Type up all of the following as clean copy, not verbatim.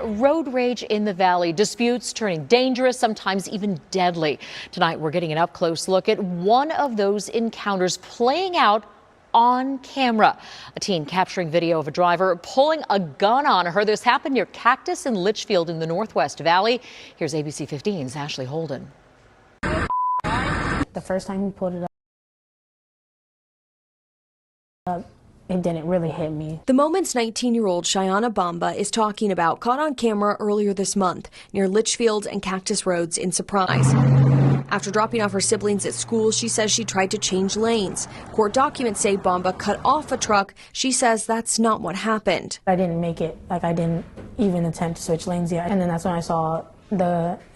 Road rage in the valley, disputes turning dangerous, sometimes even deadly. Tonight, we're getting an up-close look at one of those encounters playing out on camera. A teen capturing video of a driver pulling a gun on her. This happened near Cactus and Litchfield in the Northwest Valley. Here's ABC 15's Ashley Holden. The first time he pulled it up, it didn't really hit me. The moment's 19-year-old Cheyenne Bamba is talking about caught on camera earlier this month near Litchfield and Cactus Roads in Surprise. After dropping off her siblings at school, she says she tried to change lanes. Court documents say Bamba cut off a truck. She says that's not what happened. I didn't make it, I didn't even attempt to switch lanes yet. And then that's when I saw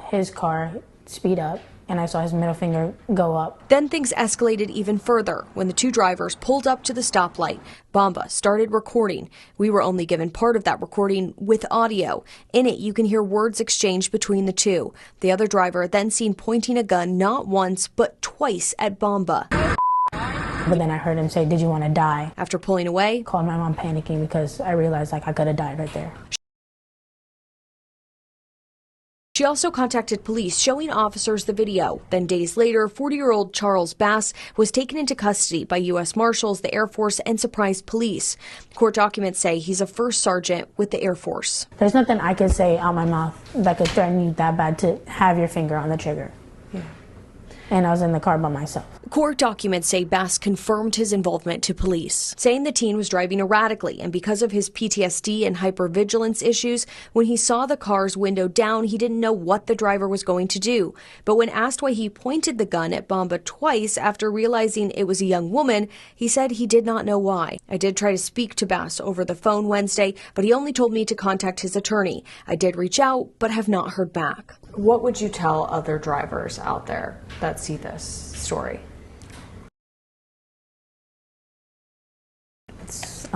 his car speed up. And I saw his middle finger go up. Then things escalated even further when the two drivers pulled up to the stoplight. Bamba started recording. We were only given part of that recording with audio. In it, you can hear words exchanged between the two. The other driver then seen pointing a gun not once, but twice at Bamba. But then I heard him say, "Did you want to die?" After pulling away, called my mom panicking because I realized I could have died right there. She also contacted police, showing officers the video. Then days later, 40-year-old Charles Bass was taken into custody by U.S. Marshals, the Air Force, and Surprise Police. Court documents say he's a first sergeant with the Air Force. There's nothing I could say out my mouth that could threaten you that bad to have your finger on the trigger. Yeah. And I was in the car by myself. Court documents say Bass confirmed his involvement to police, saying the teen was driving erratically, and because of his PTSD and hypervigilance issues, when he saw the car's window down, he didn't know what the driver was going to do. But when asked why he pointed the gun at Bamba twice after realizing it was a young woman, he said he did not know why. I did try to speak to Bass over the phone Wednesday, but he only told me to contact his attorney. I did reach out, but have not heard back. What would you tell other drivers out there that see this story? It's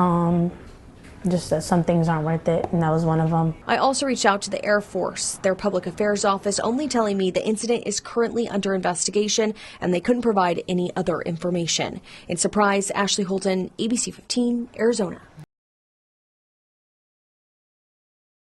just that some things aren't worth it, and that was one of them. I also reached out to the Air Force, their public affairs office, only telling me the incident is currently under investigation and they couldn't provide any other information. In Surprise, Ashley Holden, ABC 15, Arizona.